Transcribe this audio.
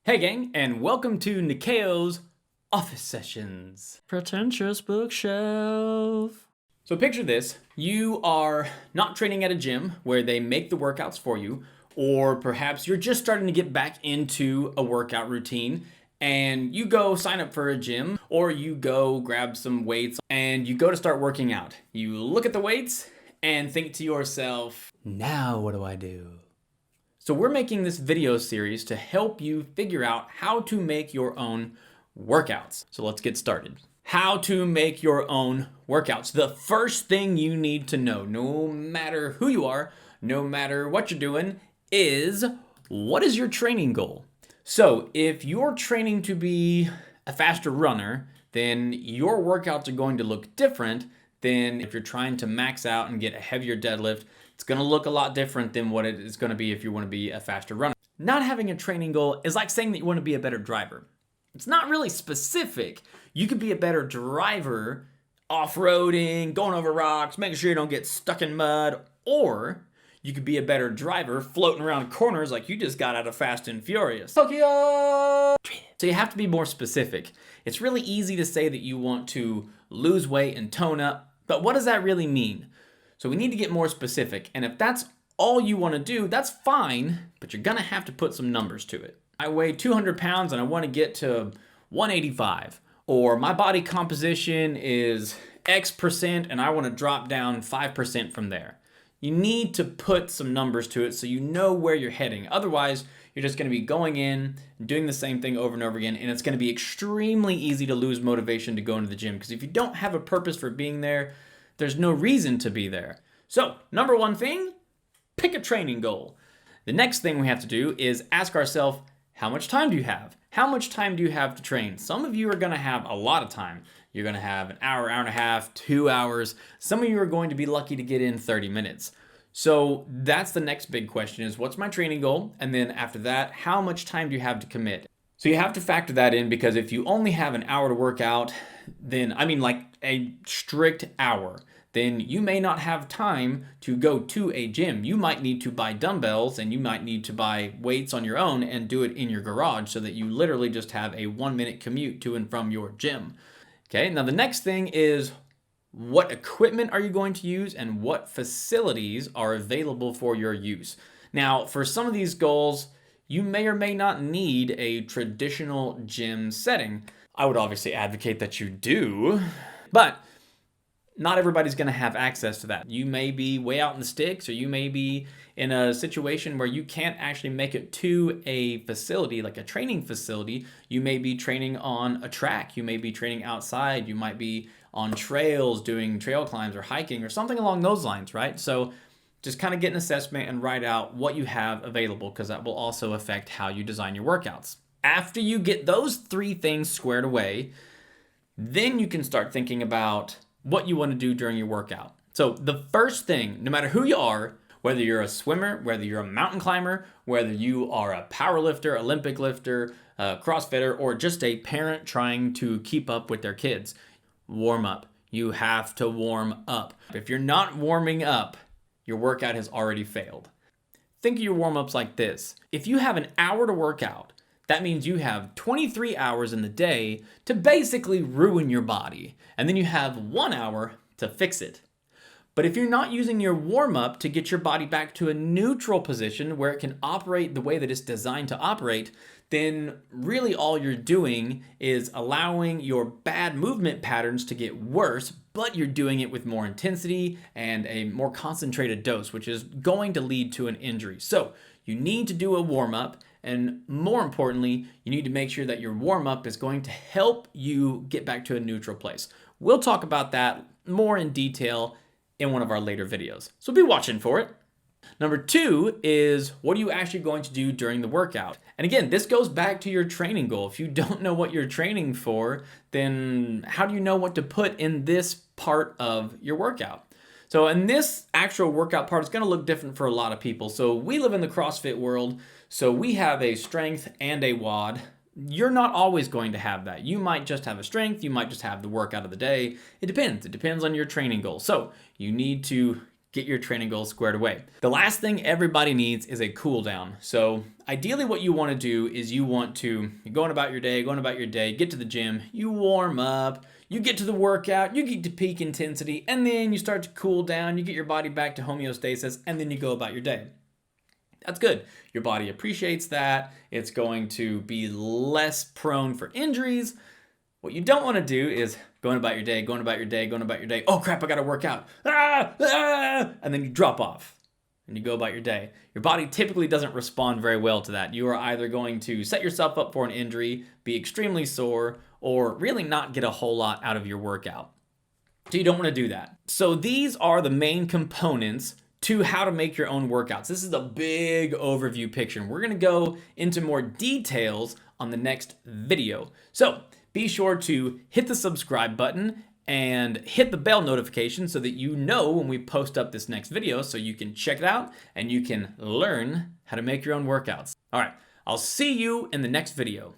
Hey gang, and welcome to Nikeo's Office Sessions. Pretentious bookshelf. So picture this, you are not training at a gym where they make the workouts for you, or perhaps you're just starting to get back into a workout routine and you go sign up for a gym, or you go grab some weights and you go to start working out. You look at the weights and think to yourself, now what do I do? So we're making this video series to help you figure out how to make your own workouts. So let's get started. How to make your own workouts. The first thing you need to know, no matter who you are, no matter what you're doing, is what is your training goal? So if you're training to be a faster runner, then your workouts are going to look different than if you're trying to max out and get a heavier deadlift. It's going to look a lot different than what it is going to be if you want to be a faster runner. Not having a training goal is like saying that you want to be a better driver. It's not really specific. You could be a better driver off-roading, going over rocks, making sure you don't get stuck in mud, or you could be a better driver floating around corners like you just got out of Fast and Furious. Tokyo! So you have to be more specific. It's really easy to say that you want to lose weight and tone up, but what does that really mean? So we need to get more specific, and if that's all you want to do, that's fine, but you're gonna have to put some numbers to it. I weigh 200 pounds and I want to get to 185, or my body composition is X percent and I want to drop down 5% from there. You need to put some numbers to it so you know where you're heading. Otherwise, you're just going to be going in, doing the same thing over and over again, and it's going to be extremely easy to lose motivation to go into the gym, because if you don't have a purpose for being there, there's no reason to be there. So, number one thing, pick a training goal. The next thing we have to do is ask ourselves, how much time do you have? How much time do you have to train? Some of you are going to have a lot of time. You're going to have an hour, hour and a half, 2 hours. Some of you are going to be lucky to get in 30 minutes. So that's the next big question, is what's my training goal? And then after that, how much time do you have to commit? So you have to factor that in, because if you only have an hour to work out, then, I mean like a strict hour, then you may not have time to go to a gym. You might need to buy dumbbells and you might need to buy weights on your own and do it in your garage, so that you literally just have a 1-minute commute to and from your gym. Okay, now the next thing is, what equipment are you going to use and what facilities are available for your use? Now, for some of these goals, you may or may not need a traditional gym setting. I would obviously advocate that you do, but not everybody's going to have access to that. You may be way out in the sticks, or you may be in a situation where you can't actually make it to a facility, like a training facility. You may be training on a track. You may be training outside. You might be on trails doing trail climbs or hiking or something along those lines, right? So just kind of get an assessment and write out what you have available, because that will also affect how you design your workouts. After you get those 3 things squared away, then you can start thinking about what you want to do during your workout. So the first thing, no matter who you are, whether you're a swimmer, whether you're a mountain climber, whether you are a power lifter, Olympic lifter, CrossFitter, or just a parent trying to keep up with their kids, warm up. You have to warm up. If you're not warming up, your workout has already failed. Think of your warm-ups like this. If you have an hour to work out, that means you have 23 hours in the day to basically ruin your body, and then you have 1 hour to fix it. But if you're not using your warm-up to get your body back to a neutral position where it can operate the way that it's designed to operate, then really all you're doing is allowing your bad movement patterns to get worse, but you're doing it with more intensity and a more concentrated dose, which is going to lead to an injury. So you need to do a warm-up, and more importantly, you need to make sure that your warm-up is going to help you get back to a neutral place. We'll talk about that more in detail in one of our later videos, so be watching for it. Number 2 is, what are you actually going to do during the workout? And again, this goes back to your training goal. If you don't know what you're training for, then how do you know what to put in this part of your workout? So in this actual workout part, it's going to look different for a lot of people. So we live in the CrossFit world, so we have a strength and a WOD. You're not always going to have that. You might just have a strength, you might just have the workout of the day. It depends. It depends on your training goal. So you need to get your training goals squared away. The last thing everybody needs is a cool down. So ideally what you want to do is you're going about your day, get to the gym, you warm up, you get to the workout, you get to peak intensity, and then you start to cool down, you get your body back to homeostasis, and then you go about your day. That's good. Your body appreciates that. It's going to be less prone for injuries. What you don't want to do is going about your day. Oh crap, I got to work out. And then you drop off and you go about your day. Your body typically doesn't respond very well to that. You are either going to set yourself up for an injury, be extremely sore, or really not get a whole lot out of your workout. So you don't want to do that. So these are the main components to how to make your own workouts. This is a big overview picture, and we're going to go into more details on the next video. So be sure to hit the subscribe button and hit the bell notification so that you know when we post up this next video, so you can check it out and you can learn how to make your own workouts. All right, I'll see you in the next video.